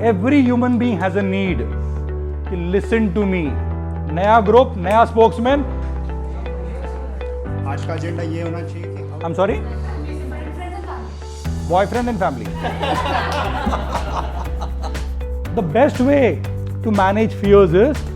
Every human being has a need कि listen to me. नया group, नया spokesman. आज का एजेंडा ये होना चाहिए कि I am sorry, boyfriend and family. The best way to manage fears is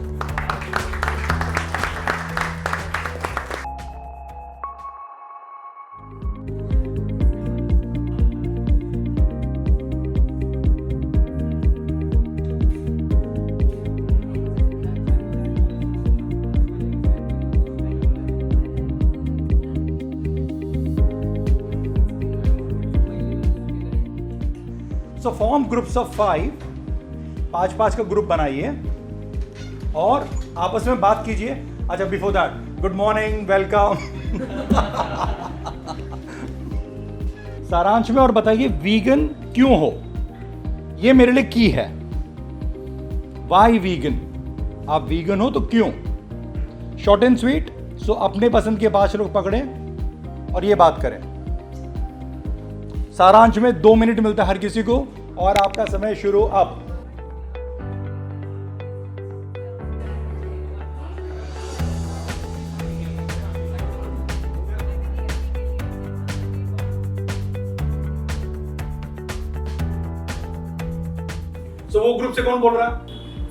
so form groups of 5, 5 का ग्रुप बनाइए और आपस में बात कीजिए। अच्छा, before that good morning, welcome. सारांश में और बताइए वीगन क्यों हो, ये मेरे लिए की है। वाई वीगन, आप वीगन हो तो क्यों। Short and sweet. सो अपने पसंद के 5 लोग पकड़ें और ये बात करें। सारांश में 2 मिनट मिलता है हर किसी को और आपका समय शुरू अब। वो ग्रुप से कौन बोल रहा है?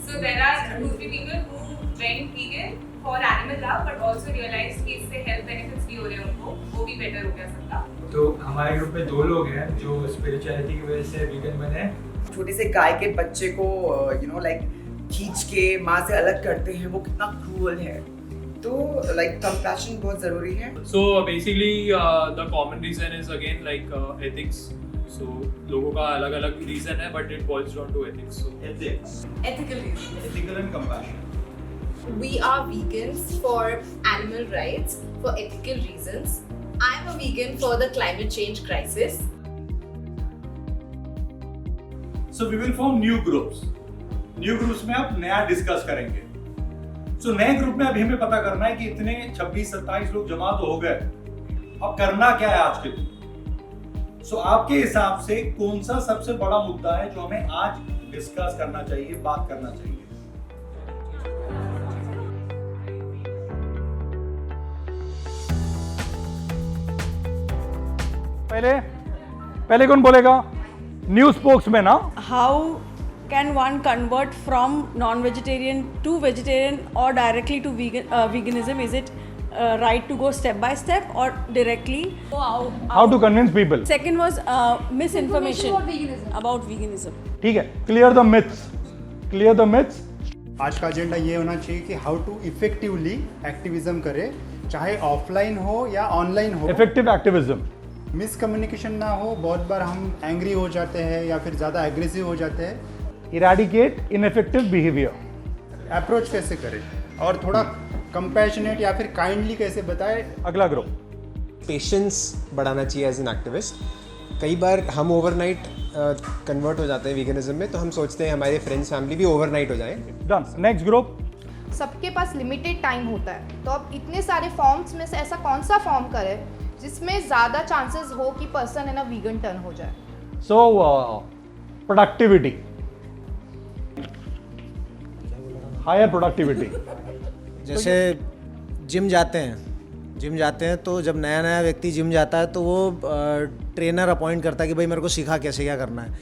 So there are 2-3 people who went vegan for animal love but also realized कि इससे health benefits भी हो रहे हैं उनको, वो भी better हो गया सबका। तो हमारे ग्रुप में 2 लोग हैं जो स्पिरिचुअलिटी की वजह से वीगन बने। छोटे से गाय के बच्चे को खींच के माँ से अलग करते हैं, वो कितना क्रूअल है। तो कंपैशन बहुत जरूरी है। So basically the common reason is again ethics. So लोगों का अलग-अलग reason है but it boils down to ethics. So Ethical reasons. Ethical and compassion. We are vegans for animal rights, for ethical reasons. I'm a vegan for the climate change crisis. So we will form new groups. New groups में आप नया discuss करेंगे। So नए group में अभी हमें पता करना है कि इतने 26-27 लोग जमा तो हो गए, अब करना क्या है आज के दिन। So आपके हिसाब से कौन सा सबसे बड़ा मुद्दा है जो हमें आज डिस्कस करना चाहिए, बात करना चाहिए। पहले कौन बोलेगा? New spokesman. How can one convert from non-vegetarian to vegetarian or directly to veganism? Is it right to go step by step or directly? How to convince people? Second was misinformation about veganism. ठीक है, clear the myths. Clear the myths. आज का agenda ये होना चाहिए कि how to effectively activism करे, चाहे ऑफलाइन हो या ऑनलाइन हो। Effective activism. मिसकम्युनिकेशन ना हो। बहुत बार हम एंग्री हो जाते हैं या फिर ज़्यादा एग्रेसिव हो जाते हैं। Eradicate ineffective behavior. अप्रोच कैसे करें और थोड़ा कंपैशनेट या फिर काइंडली कैसे बताएं। अगला ग्रुप। पेशेंस बढ़ाना चाहिए एज एन एक्टिविस्ट। कई बार हम ओवरनाइट कन्वर्ट हो जाते हैं वीगनिज्म में, तो हम सोचते हैं हमारे फ्रेंड्स फैमिली भी ओवरनाइट हो जाए। डन। Next group. सबके पास लिमिटेड टाइम होता है, तो अब इतने सारे फॉर्म्स में से ऐसा कौन सा फॉर्म करें जिसमें ज़्यादा चांसेस हो कि पर्सन है ना वीगन टर्न हो जाए। सो प्रोडक्टिविटी, हायर प्रोडक्टिविटी। जैसे जिम जाते हैं तो जब नया व्यक्ति जिम जाता है तो वो ट्रेनर अपॉइंट करता है कि भाई मेरे को सिखा कैसे क्या करना है।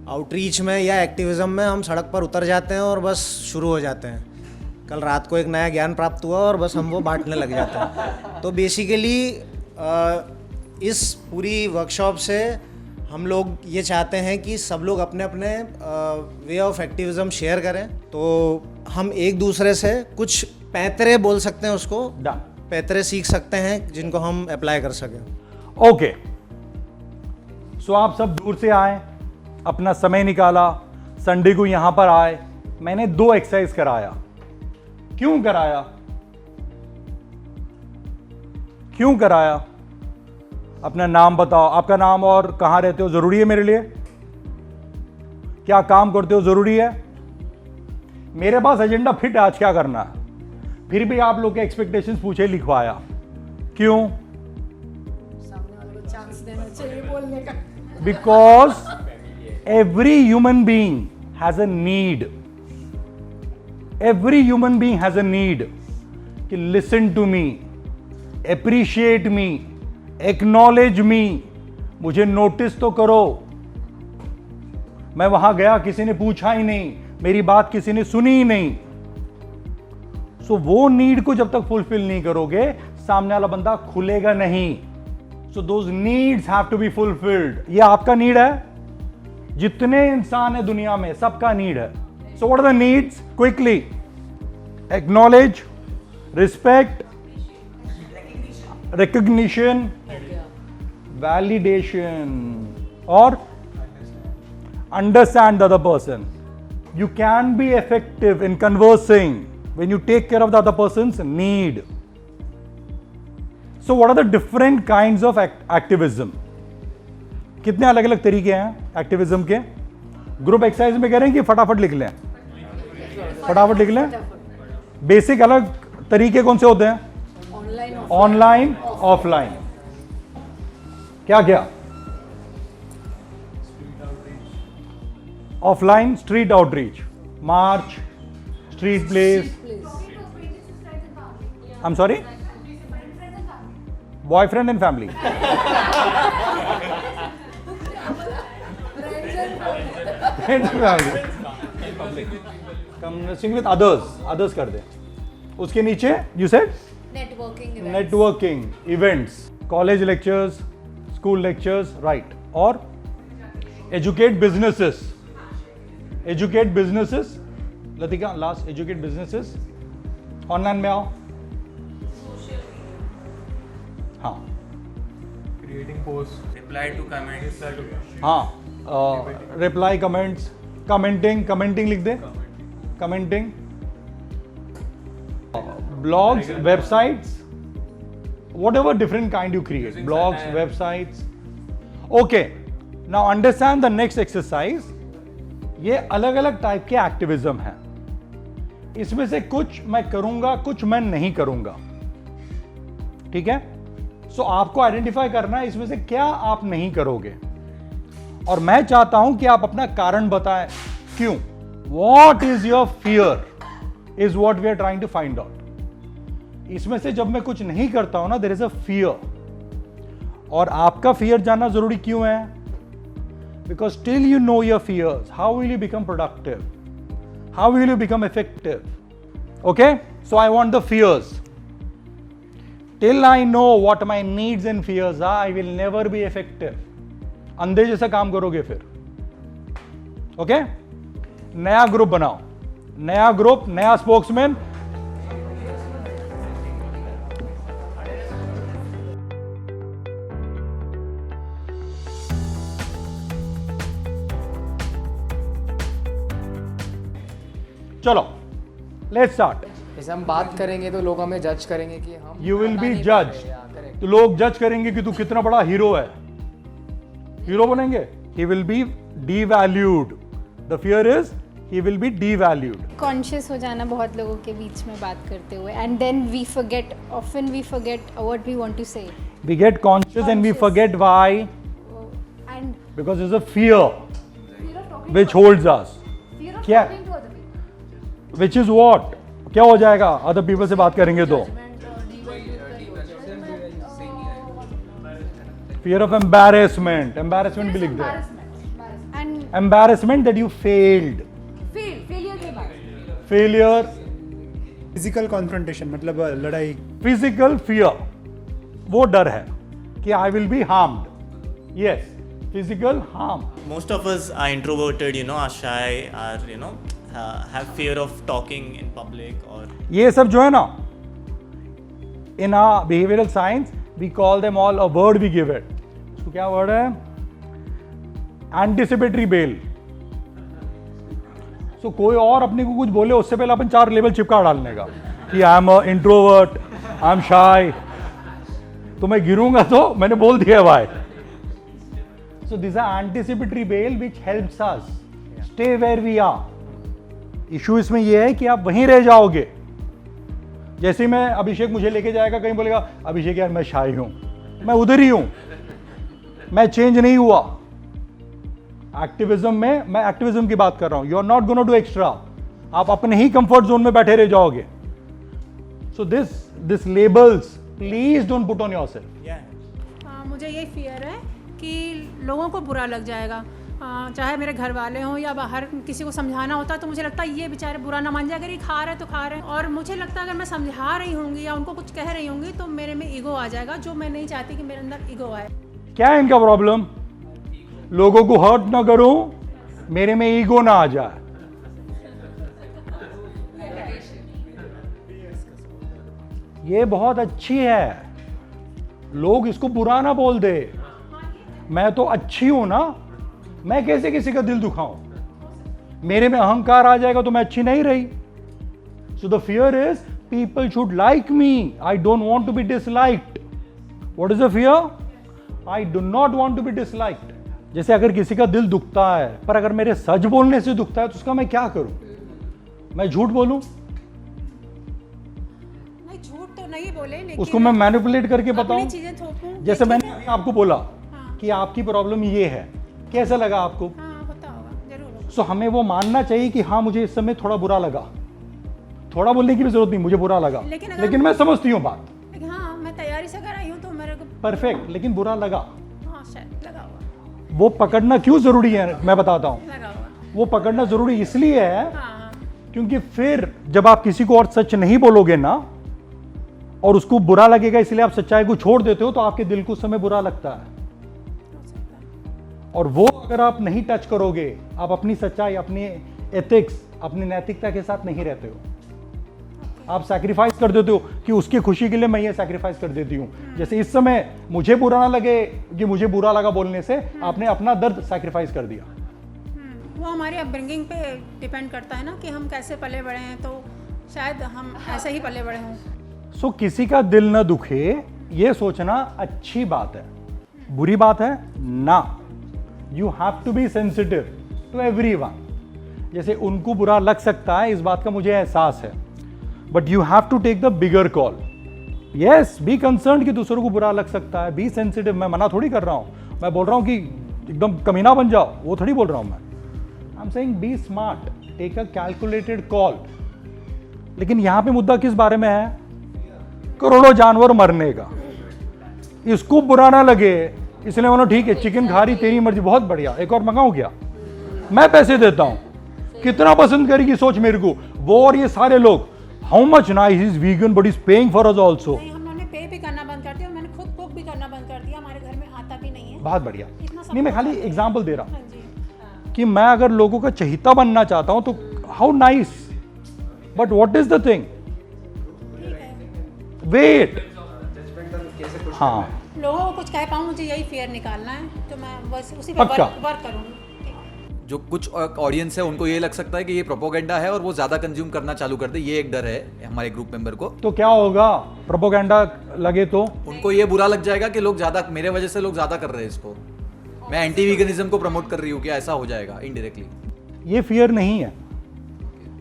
आउटरीच में या एक्टिविज़म में हम सड़क पर उतर जाते हैं और बस शुरू हो जाते हैं। कल रात को एक नया ज्ञान प्राप्त हुआ और बस हम वो बांटने लग जाते हैं। तो बेसिकली इस पूरी वर्कशॉप से हम लोग ये चाहते हैं कि सब लोग अपने अपने वे ऑफ एक्टिविज्म शेयर करें, तो हम एक दूसरे से कुछ पैतरे बोल सकते हैं, उसको पैतरे सीख सकते हैं जिनको हम अप्लाई कर सकें। ओके, सो आप सब दूर से आए, अपना समय निकाला, संडे को यहां पर आए, मैंने 2 एक्सरसाइज कराया। क्यों कराया? क्यों कराया? अपना नाम बताओ। आपका नाम और कहां रहते हो जरूरी है मेरे लिए? क्या काम करते हो जरूरी है? मेरे पास एजेंडा फिट है आज क्या करना है, फिर भी आप लोग के एक्सपेक्टेशंस पूछे, लिखवाया। क्यों? सामने वाले को चांस देना चाहिए बोलने का। Because every human being has a need. Every human being has a need कि listen to me, appreciate me, acknowledge me, मुझे नोटिस तो करो. मैं वहां गया, किसी ने पूछा ही नहीं, मेरी बात किसी ने सुनी ही नहीं. सो वो नीड को जब तक फुलफिल नहीं करोगे, सामने वाला बंदा खुलेगा नहीं. So those needs have to be fulfilled. ये आपका नीड है, जितने इंसान है दुनिया में सबका नीड है. So what are the needs? Quickly, acknowledge, respect, recognition, validation और understand the other person. You can be effective in conversing when you take care of the other person's need. So what are the different kinds of activism? कितने अलग अलग तरीके हैं activism के? Group exercise में कह रहे हैं कि फटाफट लिख लें, फटाफट लिख लें. बेसिक अलग तरीके कौन से होते हैं? Online, offline. क्या क्या? Offline street outreach, march, street place. I am sorry, boyfriend and family. Communicating with others कर दे. उसके नीचे you said networking, events, college lectures, school lectures, right. और educate businesses. Educate businesses, Latika last. Educate businesses. Online में आओ. हाँ, creating post, reply to comments. हाँ, reply comments, commenting लिख दे. Commenting, blogs, websites, whatever different kind you create, blogs, websites. Okay, now understand the next exercise. ये अलग अलग type के एक्टिविज्म हैं. इसमें से कुछ मैं करूंगा, कुछ मैं नहीं करूंगा. ठीक है? सो आपको आइडेंटिफाई करना है इसमें से क्या आप नहीं करोगे, और मैं चाहता हूं कि आप अपना कारण बताएं. क्यों? What is your fear is what we are trying to find out. इसमें से जब मैं कुछ नहीं करता हूं ना, देयर इज अ फियर. और आपका फियर जानना जरूरी क्यों है? Because till you know your fears, how will you become productive, how will you become effective. Okay, so I want the fears. Till I know what my needs and fears are, I will never be effective. अंधे जैसा काम करोगे फिर. Okay, नया group बनाओ, नया group, नया spokesman. चलो, लेट्स स्टार्ट. जैसे हम बात करेंगे तो लोग हमें जज करेंगे कि हम यू विल बी जज. तो लोग जज करेंगे कि तू कितना बड़ा हीरो है. हीरो बनेंगे. He will be devalued. The fear is he will be devalued. Conscious हो जाना बहुत लोगों के बीच में बात करते हुए, and then we forget, often we forget what we want to say. We get conscious and we forget why, and because is a fear which holds us. क्या? Which is what? क्या हो जाएगा अदर पीपल से बात करेंगे तो? Fear of embarrassment. Embarrassment भी लिख दे. Embarrassment that you failed. Failure. Physical confrontation मतलब लड़ाई. Physical fear. वो डर है कि I will be harmed. Yes. Physical harm. Most of us are introverted, are shy, are, have fear of talking in public or. ये सब जो है ना, in our behavioral science we call them all a word we give it. इसको क्या word है? Anticipatory bail. So कोई और अपने को कुछ बोले उससे पहले अपन 4 लेवल चिपका डालने का कि I am introvert, I am shy. तो मैं गिरूंगा तो मैंने बोल दिया भाई. So these are anticipatory bail which helps us stay where we are. Issue इसमें यह है कि आप वहीं रह जाओगे. जैसे मैं अभिषेक मुझे लेके जाएगा कहीं, बोलेगा अभिषेक यार मैं शाय हूं, मैं उधर ही हूं, मैं चेंज नहीं हुआ. एक्टिविज्म में, मैं एक्टिविज्म की बात कर रहा हूं, you are not gonna do extra, आप अपने ही कंफर्ट जोन में बैठे रह जाओगे. So this labels please don't put on yourself. मुझे ये फियर है कि लोगों को बुरा लग जाएगा, चाहे मेरे घर वाले हों या बाहर किसी को समझाना होता है तो मुझे लगता है ये बेचारे बुरा ना मान जाए, अगर ये खा रहे हैं तो खा रहे हैं. और मुझे लगता है अगर मैं समझा रही होंगी या उनको कुछ कह रही होंगी तो मेरे में ईगो आ जाएगा, जो मैं नहीं चाहती कि मेरे अंदर ईगो आए. क्या है इनका प्रॉब्लम? लोगों को हर्ट ना करूं, मेरे में ईगो ना आ जाए. ये बहुत अच्छी है, लोग इसको बुरा ना बोल दे. मैं तो अच्छी हूं ना, मैं कैसे किसी का दिल दुखाऊं? मेरे में अहंकार आ जाएगा तो मैं अच्छी नहीं रही. So the fear is people should like me, I don't want to be disliked. What is the fear? I do not want to be disliked. जैसे अगर किसी का दिल दुखता है, पर अगर मेरे सच बोलने से दुखता है तो उसका मैं क्या करूं? मैं झूठ बोलूं? नहीं, झूठ तो नहीं बोले, लेकिन उसको मैं मैनिपुलेट करके बताऊं? चीजें थोपूं. जैसे मैंने अभी आपको बोला कि आपकी प्रॉब्लम ये है, कैसा लगा आपको? होता होगा जरूर. सो हमें वो मानना चाहिए कि हाँ मुझे इस समय थोड़ा बुरा लगा. थोड़ा बोलने की भी जरूरत नहीं, मुझे बुरा लगा, लेकिन मैं समझती हूँ बात. हाँ, मैं तैयारी से कर आई हूँ तो मेरे को परफेक्ट, लेकिन बुरा लगा. हाँ, शायद लगा हुआ. वो पकड़ना क्यों जरूरी है मैं बताता हूँ. लगा हुआ. वो पकड़ना जरूरी इसलिए है क्योंकि फिर जब आप किसी को और सच नहीं बोलोगे ना और उसको बुरा लगेगा, इसलिए आप सच्चाई को छोड़ देते हो, तो आपके दिल को उस समय बुरा लगता है. और वो अगर आप नहीं टच करोगे, आप अपनी सच्चाई, अपनी एथिक्स, अपनी नैतिकता के साथ नहीं रहते हो. आप सैक्रिफाइस कर देते हो कि उसकी खुशी के लिए मैं ये सैक्रिफाइस कर देती हूँ. जैसे इस समय मुझे बुरा ना लगे कि मुझे बुरा लगा बोलने से, आपने अपना दर्द सैक्रिफाइस कर दिया. वो हमारे अपब्रिंगिंग पे डिपेंड करता है ना कि हम कैसे पले बड़े हैं, तो शायद हम ऐसे ही पले बड़े हों. सो किसी का दिल न दुखे, ये सोचना अच्छी बात है. बुरी बात है ना. You have to be sensitive to everyone. जैसे उनको बुरा लग सकता है, इस बात का मुझे एहसास है, but you have to take the bigger call. Yes, be concern कि दूसरों को बुरा लग सकता है, बी सेंसिटिव. मैं मना थोड़ी कर रहा हूं, मैं बोल रहा हूं कि एकदम कमीना बन जाओ, वो थोड़ी बोल रहा हूं मैं. I am saying be smart, take a calculated call. लेकिन यहां पे मुद्दा किस बारे में है? करोड़ों जानवर मरने का. इसको बुरा ना लगे इसलिए बोलो ठीक है, चिकन खा रही, तेरी मर्जी, बहुत बढ़िया, एक और मंगाऊं क्या? मैं पैसे देता हूं. कितना पसंद करेगी सोच मेरे को वो और ये सारे लोग. How much nice is vegan but is paying for us also. हमने पे भी करना बंद कर दिया, मैंने खुद कुक भी करना बंद कर दिया, हमारे घर में आता भी नहीं है. बहुत बढ़िया. नहीं, मैं खाली एग्जांपल दे रहा हूं कि मैं अगर लोगों का चहेता बनना चाहता हूं तो how nice, but what is the thing? Wait. हाँ, लोगों को कुछ कह पाऊँ, मुझे यही फेयर निकालना है, तो मैं बस उसी पे वर्क करूँगी. जो कुछ ऑडियंस है उनको ये लग सकता है कि ये प्रोपोगेंडा है और वो ज़्यादा कंज्यूम करना चालू कर दे, ये एक डर है हमारे ग्रुप मेंबर को. तो क्या होगा? प्रोपोगेंडा लगे तो उनको ये बुरा लग जाएगा कि लोग ज़्यादा, मेरे वजह से लोग ज़्यादा कर रहे हैं इसको, मैं एंटी वीगनिज्म को प्रमोट कर रही हूँ, क्या ऐसा हो जाएगा इनडायरेक्टली? ये फियर नहीं है,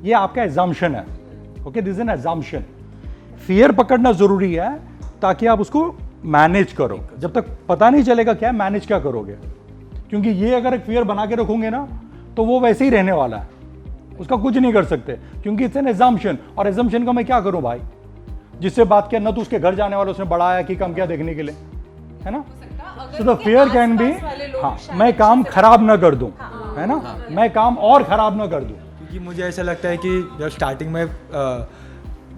ये आपका एजम्पशन है. Okay, this is an assumption. Fear पकड़ना जरूरी है ताकि आप उसको मैनेज करो. जब तक पता नहीं चलेगा क्या मैनेज क्या करोगे, क्योंकि ये अगर एक फियर बना के रखोगे ना तो वो वैसे ही रहने वाला है, उसका कुछ नहीं कर सकते, क्योंकि इट्स एन एजम्पशन. और एजम्पशन का मैं क्या करूं भाई? जिससे बात किया ना तो उसके घर जाने वाला, उसने बढ़ाया कि कम किया देखने के लिए, है ना. सो द फियर कैन बी, हाँ, मैं काम खराब ना कर दूं, है ना, मैं काम और खराब ना कर दूं. क्योंकि मुझे ऐसा लगता है कि जब स्टार्टिंग में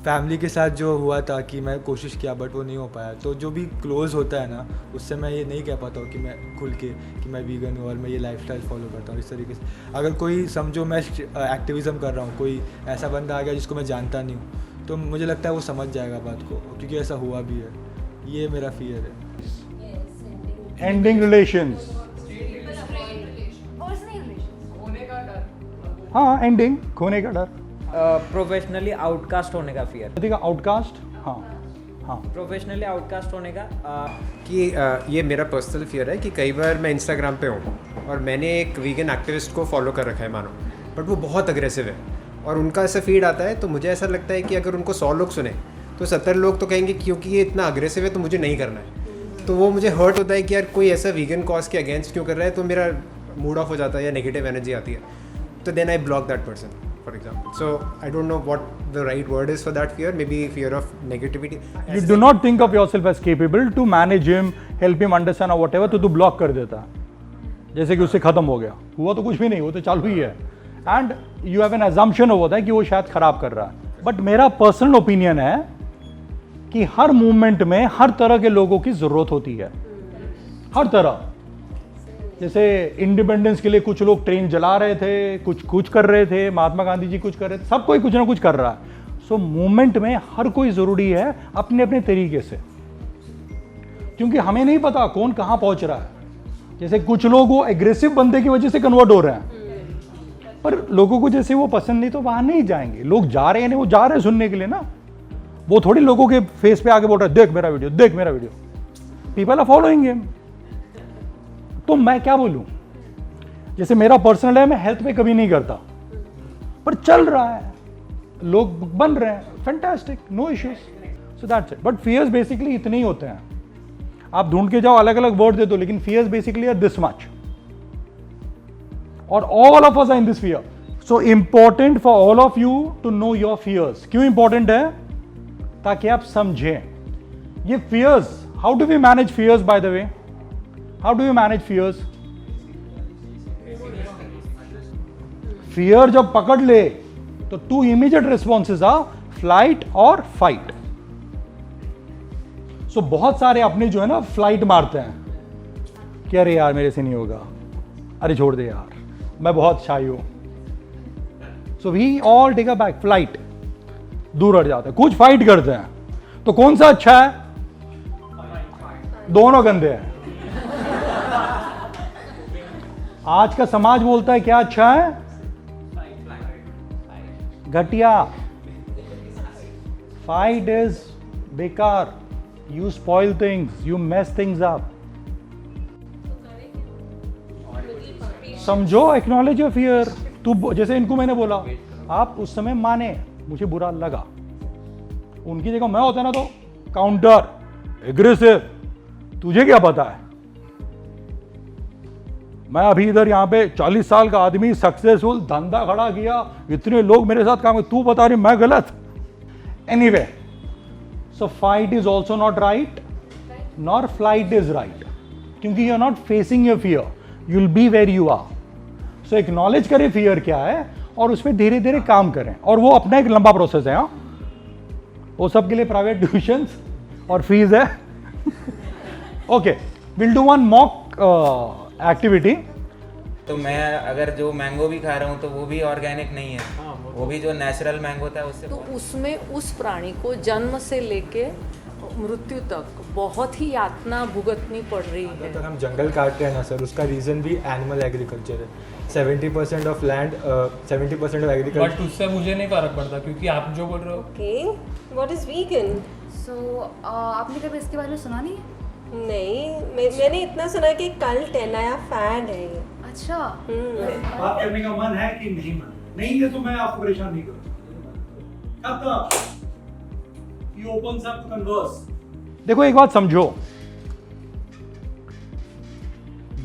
फैमिली के साथ जो हुआ था कि मैं कोशिश किया बट वो नहीं हो पाया, तो जो भी क्लोज होता है ना उससे मैं ये नहीं कह पाता हूँ कि मैं खुल के कि मैं वीगन हूँ और मैं ये लाइफस्टाइल फॉलो करता हूँ. इस तरीके से अगर कोई समझो मैं एक्टिविज़म कर रहा हूँ, कोई ऐसा बंदा आ गया जिसको मैं जानता नहीं हूँ, तो मुझे लगता है वो समझ जाएगा बात को, क्योंकि ऐसा हुआ भी है. ये मेरा फियर है. एंडिंग रिलेशंस, हाँ, एंडिंग, खोने का डर. प्रोफेशनली आउटकास्ट होने का फियर. देखिए आउटकास्ट, हाँ हाँ, प्रोफेशनली आउटकास्ट होने का कि ये मेरा पर्सनल फियर है कि कई बार मैं इंस्टाग्राम पे हूँ और मैंने एक वीगन एक्टिविस्ट को फॉलो कर रखा है मानो, बट वो बहुत अग्रेसिव है और उनका ऐसा फीड आता है तो मुझे ऐसा लगता है कि अगर उनको 100 लोग सुने तो 70 लोग तो कहेंगे क्योंकि ये इतना अग्रेसिव है तो मुझे नहीं करना है. तो वो मुझे हर्ट होता है कि यार कोई ऐसा वीगन कॉज के अगेंस्ट क्यों कर रहा है, तो मेरा मूड ऑफ हो जाता है या नेगेटिव एनर्जी आती है, तो then I block that person for example. So I don't know what the right word is for that fear. Maybe fear of negativity. You do not think of yourself as capable to manage him, help him understand or whatever, तो तू block कर देता है. जैसे कि उससे खत्म हो गया, हुआ तो कुछ भी नहीं, वो तो चालू ही है. And you have an assumption होता है कि वो शायद खराब कर रहा है. बट मेरा पर्सनल ओपिनियन है कि हर मूवमेंट में हर तरह के लोगों की ज़रूरत होती है, हर तरह. जैसे इंडिपेंडेंस के लिए कुछ लोग ट्रेन जला रहे थे, कुछ कर रहे थे, महात्मा गांधी जी कुछ कर रहे थे, सब कोई कुछ ना कुछ कर रहा है. सो मूवमेंट में हर कोई ज़रूरी है अपने अपने तरीके से, क्योंकि हमें नहीं पता कौन कहाँ पहुँच रहा है. जैसे कुछ लोग वो एग्रेसिव बंदे की वजह से कन्वर्ट हो रहे हैं, पर लोगों को जैसे वो पसंद नहीं तो वहाँ नहीं जाएंगे. लोग जा रहे हैं, वो जा रहे हैं सुनने के लिए ना. वो थोड़ी लोगों के फेस पे आके बोल रहा है देख मेरा वीडियो, देख मेरा video. People are following him. तो मैं क्या बोलूं, जैसे मेरा पर्सनल है, मैं हेल्थ पे कभी नहीं करता, पर चल रहा है, लोग बन रहे हैं, fantastic, no issues. So that's it. But fears basically इतने ही होते हैं. आप ढूंढ के जाओ, अलग अलग वर्ड दे दो, लेकिन fears basically are this much. और all of us are in this fear. So important for all of you to know your fears. क्यों इंपॉर्टेंट है? ताकि आप समझें ये fears. How do we manage fears by the way? How do you manage fears? Fear जब पकड़ ले तो two immediate responses are flight और फाइट. सो बहुत सारे अपने जो है ना फ्लाइट मारते हैं कि अरे यार मेरे से नहीं होगा, अरे छोड़ दे यार, मैं बहुत शाई हूं. So we all take a back flight, दूर हट जाते हैं. कुछ फाइट करते हैं. तो कौन सा अच्छा है? दोनों गंदे हैं. आज का समाज बोलता है क्या अच्छा है? घटिया. फाइट इज बेकार. You spoil things, you mess things up. समझो, एक्नॉलेज योर फियर. तू जैसे इनको मैंने बोला, आप उस समय माने, मुझे बुरा लगा. उनकी जगह मैं होता ना तो काउंटर, एग्रेसिव. तुझे क्या पता है? मैं अभी इधर यहाँ पे 40 साल का आदमी, सक्सेसफुल, धंधा खड़ा किया, इतने लोग मेरे साथ काम, तू बता रही मैं गलत. Anyway, so fight is also not right, nor flight is right, क्योंकि you are not facing your fear, you will be where you are. So acknowledge करें फियर क्या है और उस पर धीरे धीरे काम करें. और वो अपना एक लंबा प्रोसेस है. हाँ, वो सब के लिए प्राइवेट ट्यूशंस और फीस है. Okay, will do one mock activity. तो मैं अगर जो मैंगो भी खा रहा हूँ तो वो भी ऑर्गेनिक नहीं है, वो भी जो नेचुरल मैंगो होता है उससे. तो उसमें उस प्राणी को जन्म से लेके मृत्यु तक बहुत ही यातना भुगतनी पड़ रही है. तो हम जंगल काटते हैं ना सर, उसका रीज़न भी एनिमल एग्रीकल्चर है. 70% of land, 70% of agriculture. But उससे मुझे नहीं फर्क पड़ता, क्योंकि आप जो बोल रहे हो. Okay, what is vegan? So आपने कभी इसके बारे में सुना नहीं? नहीं, मैंने इतना सुना कि कल्ट है, नया फैड है ये. अच्छा. बात करने का मन है कि नहीं? मन नहीं है तो मैं आपको परेशान नहीं करूँगा. He opens up to converse. देखो एक बात समझो,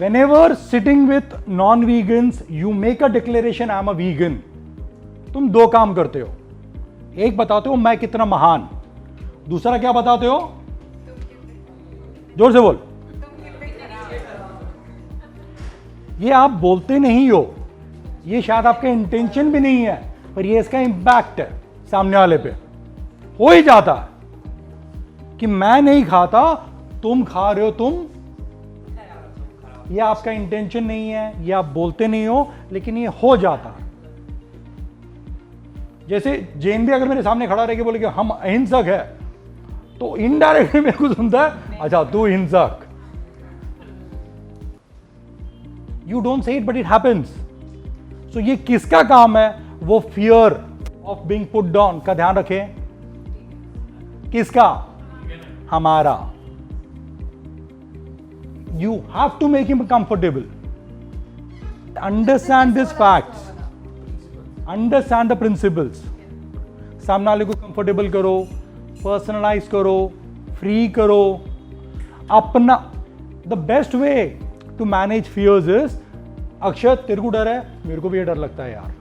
whenever sitting with non-vegans you make a declaration I am a vegan. तुम दो काम करते हो, एक बताते हो मैं कितना महान, दूसरा क्या बताते हो? जोर से बोल. ये आप बोलते नहीं हो, ये शायद आपका इंटेंशन भी नहीं है, पर ये इसका इंपैक्ट है सामने वाले पे. हो ही जाता है कि मैं नहीं खाता, तुम खा रहे हो. ये आपका इंटेंशन नहीं है, ये आप बोलते नहीं हो, लेकिन ये हो जाता है. जैसे जैन भी अगर मेरे सामने खड़ा रह के बोले कि हम अहिंसक है, तो इनडायरेक्टली मेरे को सुनता है अच्छा तू हिंसक. You don't say it but it happens. So ये किसका काम है? वो fear of being put down का ध्यान रखें. किसका? हमारा. You have to make him comfortable. Understand this facts, understand the principles. सामने वाले को कंफर्टेबल करो, पर्सनलाइज करो, फ्री करो. अपना the best way to manage fears is Akshat तेरे को डर है, मेरे को भी ये डर लगता है यार.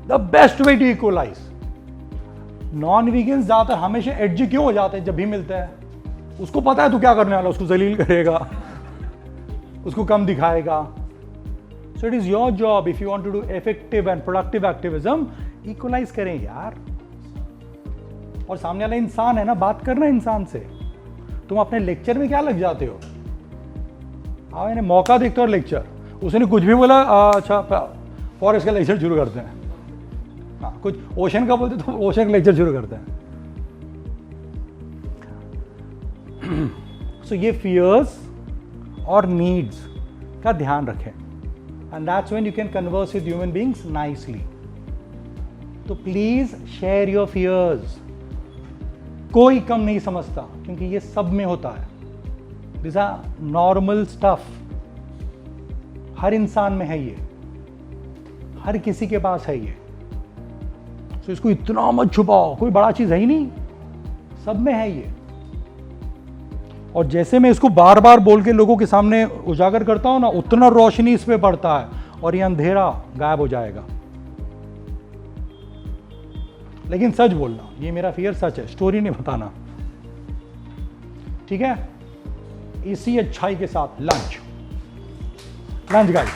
The best way to equalize. Non vegan ज्यादातर हमेशा एडजी क्यों हो जाते हैं जब भी मिलते हैं? उसको पता है तू क्या करने वाला, उसको जलील करेगा, उसको कम दिखाएगा. So it is your job if you want to do effective and productive activism, equalize करें यार. और सामने वाला इंसान है ना, बात करना इंसान से. तुम अपने लेक्चर में क्या लग जाते हो? हाँ, मैंने मौका देखते हो लेक्चर, उसने कुछ भी बोला, अच्छा फॉरेस्ट का लेक्चर शुरू करते हैं. हाँ, कुछ ओशन का बोलते तो ओशन का लेक्चर शुरू करते हैं. सो ये फियर्स और नीड्स का ध्यान रखें, and that's when you can converse with human beings nicely. तो प्लीज शेयर योर फियर्स. कोई कम नहीं समझता, क्योंकि ये सब में होता है. This are normal stuff. हर इंसान में है ये, हर किसी के पास है ये. तो इसको इतना मत छुपाओ, कोई बड़ा चीज है ही नहीं, सब में है ये. और जैसे मैं इसको बार बार बोल के लोगों के सामने उजागर करता हूं ना, उतना रोशनी इस पे पड़ता है और ये अंधेरा गायब हो जाएगा. लेकिन सच बोलना, ये मेरा फियर सच है, स्टोरी नहीं बताना. ठीक है? इसी अच्छाई के साथ lunch guys.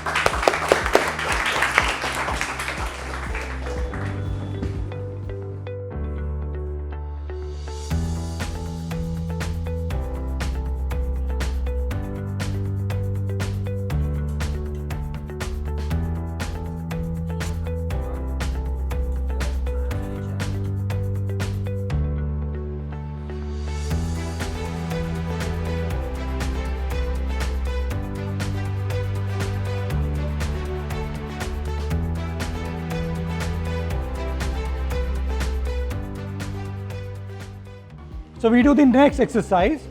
So we do the next exercise.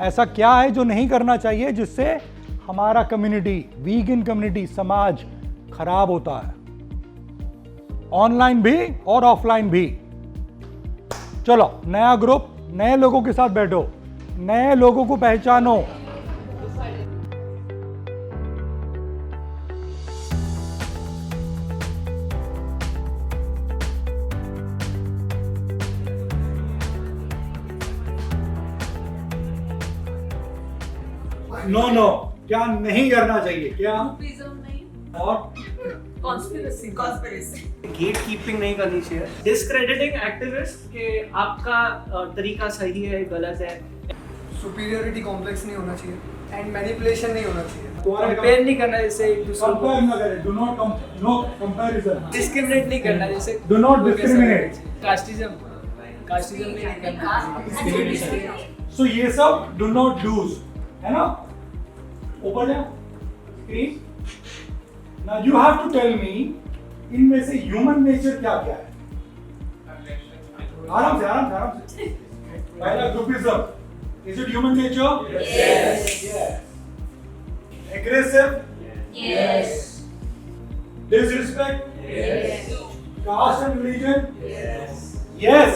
ऐसा क्या है जो नहीं करना चाहिए जिससे हमारा कम्युनिटी, वीगन कम्युनिटी, समाज खराब होता है, ऑनलाइन भी और ऑफलाइन भी. चलो, नया ग्रुप, नए लोगों के साथ बैठो, नए लोगों को पहचानो. नो नो, क्या नहीं करना चाहिए? क्या? और गेट कीपिंग नहीं करनी चाहिए. डिस्क्रेडिटिंग एक्टिविस्ट के आपका तरीका सही है, गलत है. सुपीरियरिटी कॉम्प्लेक्स नहीं होना चाहिए एंड मैनिपुलेशन नहीं होना चाहिए. कंपेयर नहीं करना जैसे एक दूसरे को. कंपेयर ना करें. Do not know comparison. Discriminate नहीं करना जैसे. Do not discriminate. कास्टिज्म नहीं करना. सो ये सब डू नॉट डूज है ना. ऊपर जा screen. Now you have to tell me, इनमें से ह्यूमन नेचर क्या क्या है? आराम से. पहला groupism. Is it human nature? Yes. Aggressive? Yes. Disrespect? Yes. Caste and religion? Yes.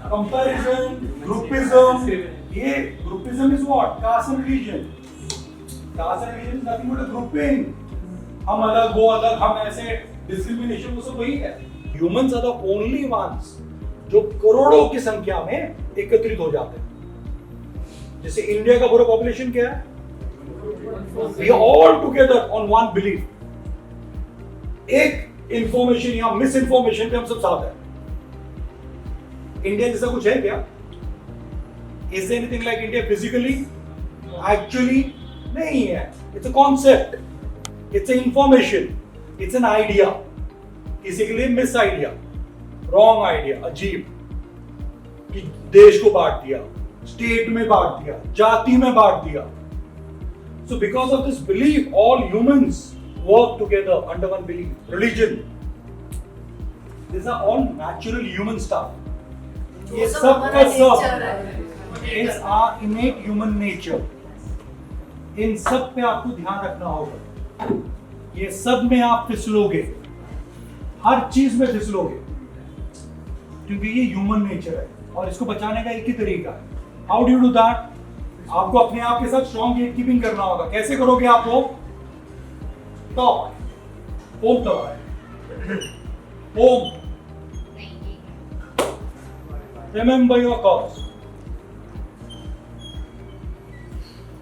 Comparison, groupism. ये groupism is what? Caste and religion. Caste and religion is nothing but a grouping. हम अलग, वो अलग, हम ऐसे, डिस्क्रिमिनेशन, वो सब वही है. Humans are the only ones जो करोड़ों की संख्या में एकत्रित हो जाते हैं. जैसे इंडिया का पूरा पॉपुलेशन क्या है? We are all together on one belief. एक इंफॉर्मेशन या मिस इंफॉर्मेशन पे हम सब साथ हैं. इंडिया जैसा कुछ है क्या? Is there anything like India physically? Actually, नहीं है. It's a concept. It's an information. It's an idea. किसी के लिए मिस आइडिया, रॉन्ग आइडिया, अजीब, कि देश को बांट दिया, स्टेट में बांट दिया, जाति में बांट दिया. So because of this belief, all humans work together under one belief. Religion. These are all natural human stuff. ये सब का सब is our innate human nature. इन सब पे आपको ध्यान रखना होगा. ये सब में आप फिसलोगे, हर चीज में फिसलोगे, क्योंकि ये ह्यूमन नेचर है और इसको बचाने का एक ही तरीका है. How do you do that? आपको अपने आप के साथ स्ट्रॉन्ग गेट कीपिंग करना होगा. कैसे करोगे आप? वो टॉप ओम दबाए, ओम, रिमेंबर योर कॉज।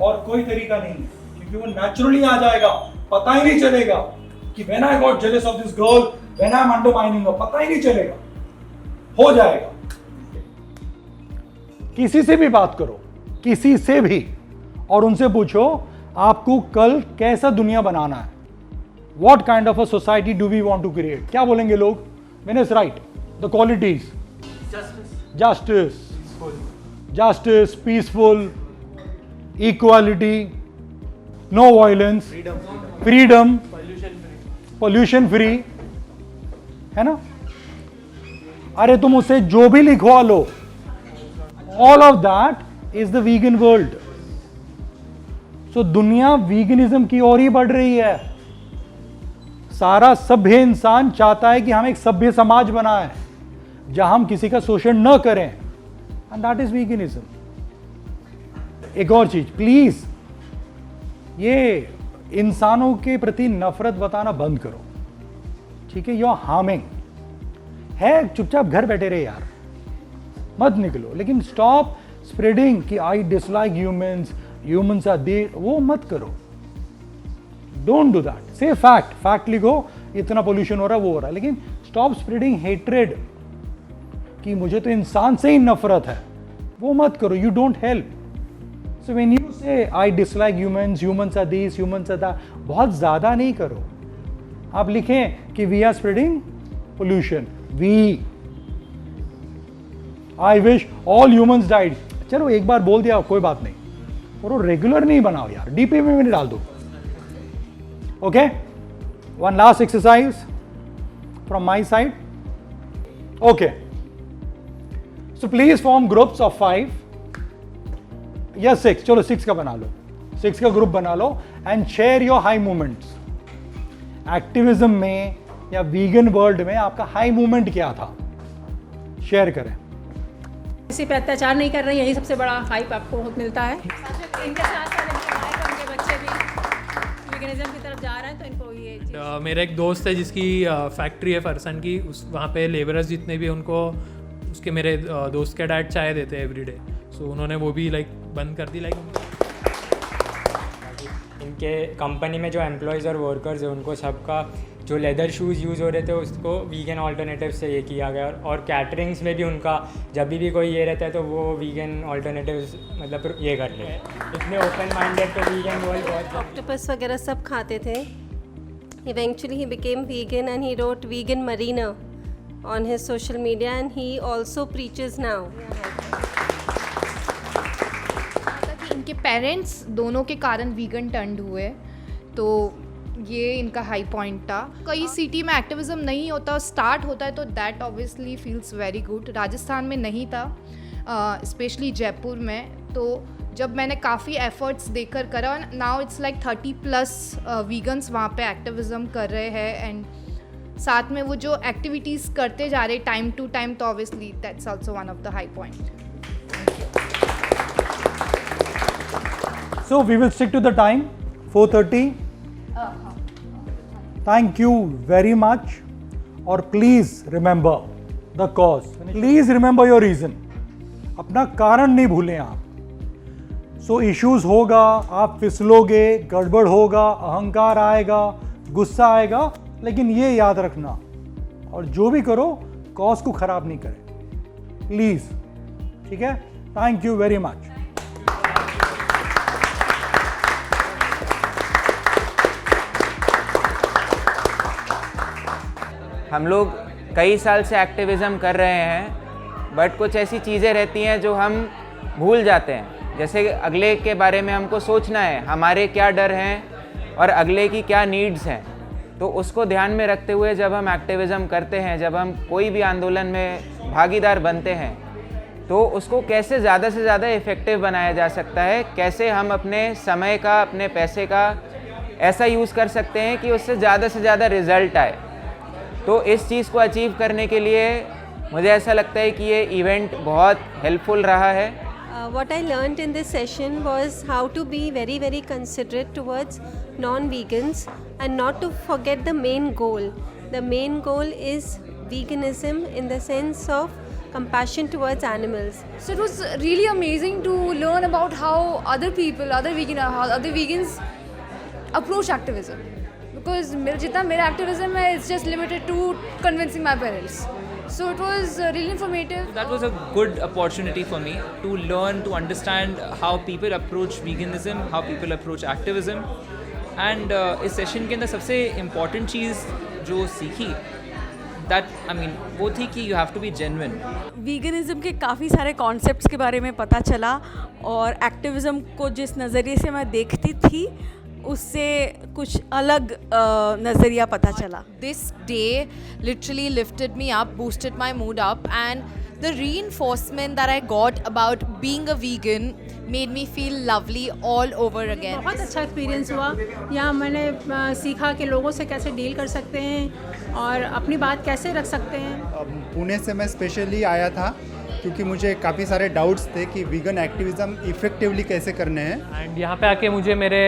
और कोई तरीका नहीं है, क्योंकि वो नेचुरली आ जाएगा, पता ही नहीं चलेगा कि when I got jealous of this girl, when I'm undermining her, पता ही नहीं चलेगा, हो जाएगा। किसी से भी बात करो, किसी से भी, और उनसे पूछो आपको कल कैसा दुनिया बनाना है, what kind of a society do we want to create? क्या बोलेंगे लोग? When is right? The qualities. Justice, peaceful, equality, no violence, freedom, pollution free, है ना? अरे तुम उसे जो भी लिखवा लो, all of that is the vegan world. So दुनिया वीगनिज्म की ओर ही बढ़ रही है। सारा सभ्य इंसान चाहता है कि हम एक सभ्य समाज बनाएं जहां हम किसी का शोषण न करें, एंड दैट इज वीगनिज्म। एक और चीज, प्लीज ये इंसानों के प्रति नफरत बताना बंद करो, ठीक है? यू आर हार्मिंग है, चुपचाप घर बैठे रहे यार, मत निकलो, लेकिन स्टॉप स्प्रेडिंग कि I dislike humans are they, वो मत करो, डोंट डू दैट। से फैक्ट लिखो, इतना पोल्यूशन हो रहा है, वो हो रहा है, लेकिन स्टॉप स्प्रेडिंग हेट्रेड कि मुझे तो इंसान से ही नफरत है, वो मत करो, you don't help. So when you say I dislike humans are this, humans are that, बहुत ज्यादा नहीं करो। आप लिखें कि we are spreading pollution, we, I wish all humans died. चलो एक बार बोल दिया, कोई बात नहीं, और वो रेगुलर नहीं बनाओ यार, डीपी में नहीं डाल दो। Okay, one last exercise from my side. Okay, so please form groups of 5 या 6, चलो 6 का बना लो, 6 का ग्रुप बना लो, and share your high moments. Activism में या वीगन वर्ल्ड में आपका हाई मोमेंट क्या था, शेयर करें। किसी पे अत्याचार नहीं कर रहे, यही सबसे बड़ा हाइप आपको मिलता है। इनके साथ उनके बच्चे भी वीगनिज्म की तरफ जा रहे हैं, तो इनको ये मेरा एक दोस्त है जिसकी फैक्ट्री है फरसन की, उस वहाँ पे लेबरर्स जितने भी उनको उसके मेरे दोस्त के डैड चाय देते हैं एवरीडे, सो उन्होंने वो भी लाइक बंद कर दी। इनके कंपनी में जो एम्प्लॉयज़ और वर्कर्स हैं उनको सबका जो लेदर शूज़ यूज़ हो रहे थे उसको वीगन ऑल्टरनेटिव से ये किया गया, और कैटरिंग्स में भी उनका जब भी कोई ये रहता है तो वो वीगन ऑल्टरनेटिव्स मतलब ये कर ले। इतने ओपन माइंडेड तो वीगन वर्ल्ड बहुत। ऑक्टोपस वगैरह सब खाते थे। Eventually he became vegan and he wrote vegan Marina on his social media and he also preaches now. इनके पेरेंट्स दोनों के कारण वीगन टर्न्ड हुए, तो ये इनका हाई पॉइंट था। कई सिटी में एक्टिविज्म नहीं होता, स्टार्ट होता है तो that obviously feels very good. Rajasthan में नहीं था, स्पेशली जयपुर में, तो जब मैंने काफ़ी एफर्ट्स देकर करा, नाउ इट्स लाइक 30+ वीगन्स वहाँ पे एक्टिविज्म कर रहे हैं, एंड साथ में वो जो एक्टिविटीज़ करते जा रहे टाइम टू टाइम, तो obviously that's also one of the high point. So we will stick to the time, 4:30. Thank you very much. और please remember the cause. Please remember your reason. अपना कारण नहीं भूलें आप। So issues होगा, आप फिसलोगे, गड़बड़ होगा, अहंकार आएगा, गुस्सा आएगा, लेकिन ये याद रखना, और जो भी करो कॉज को खराब नहीं करें, प्लीज, ठीक है? Thank you very much. हम लोग कई साल से एक्टिविज़म कर रहे हैं, बट कुछ ऐसी चीज़ें रहती हैं जो हम भूल जाते हैं, जैसे अगले के बारे में हमको सोचना है, हमारे क्या डर हैं और अगले की क्या नीड्स हैं। तो उसको ध्यान में रखते हुए जब हम एक्टिविज़म करते हैं, जब हम कोई भी आंदोलन में भागीदार बनते हैं, तो उसको कैसे ज़्यादा से ज़्यादा इफ़ेक्टिव बनाया जा सकता है, कैसे हम अपने समय का, अपने पैसे का ऐसा यूज़ कर सकते हैं कि उससे ज़्यादा से ज़्यादा रिज़ल्ट आए। तो इस चीज़ को अचीव करने के लिए मुझे ऐसा लगता है कि ये इवेंट बहुत हेल्पफुल रहा है, What I learned in this session was how to be very, very considerate towards non-vegans and not to forget the main goal. The main goal is veganism in the sense of compassion towards animals. So it was really amazing to learn about how other people, other vegans approach activism. Because जितना मेरा activism है, it's just limited to convincing my parents. So it was really informative. That was a good opportunity for me to learn, to understand how people approach veganism, how people approach activism. And इस session के अंदर सबसे important चीज़ जो सीखी वो थी कि you have to be genuine. वीगनिज़म के काफ़ी सारे कॉन्सेप्ट्स के बारे में पता चला और एक्टिविज़म को जिस नज़रिए से मैं देखती थी उससे कुछ अलग नज़रिया पता चला. This day literally lifted me up, boosted my mood up, and the reinforcement that I got about being a vegan made me feel lovely all over again. बहुत अच्छा एक्सपीरियंस हुआ. यहाँ मैंने सीखा कि लोगों से कैसे डील कर सकते हैं और अपनी बात कैसे रख सकते हैं. पुणे से मैं स्पेशली आया था क्योंकि मुझे काफ़ी सारे डाउट्स थे कि वीगन एक्टिविज़म इफ़ेक्टिवली कैसे करने हैं. एंड यहाँ पे आके मुझे मेरे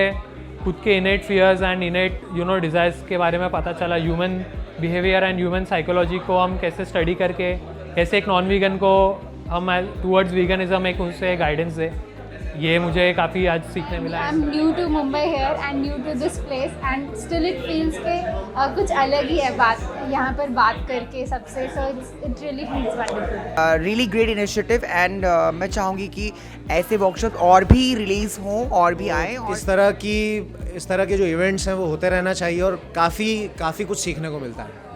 खुद के innate fears and innate desires के बारे में पता चला. Human behaviour and human psychology को हम कैसे स्टडी करके कैसे एक नॉन वीगन को हम टूवर्ड्स वीगनिज्म एक उनसे गाइडेंस दे. ये मुझे काफ़ी आज सीखने मिला. I am new to Mumbai here and new to this place and still it feels के कुछ अलग ही है बात यहाँ पर बात करके सबसे. So it really feels wonderful. Really great initiative and मैं चाहूँगी कि ऐसे वर्कशॉप और भी रिलीज हों और भी आएँ. इस तरह के जो इवेंट्स हैं वो होते रहना चाहिए और काफ़ी कुछ सीखने को मिलता है.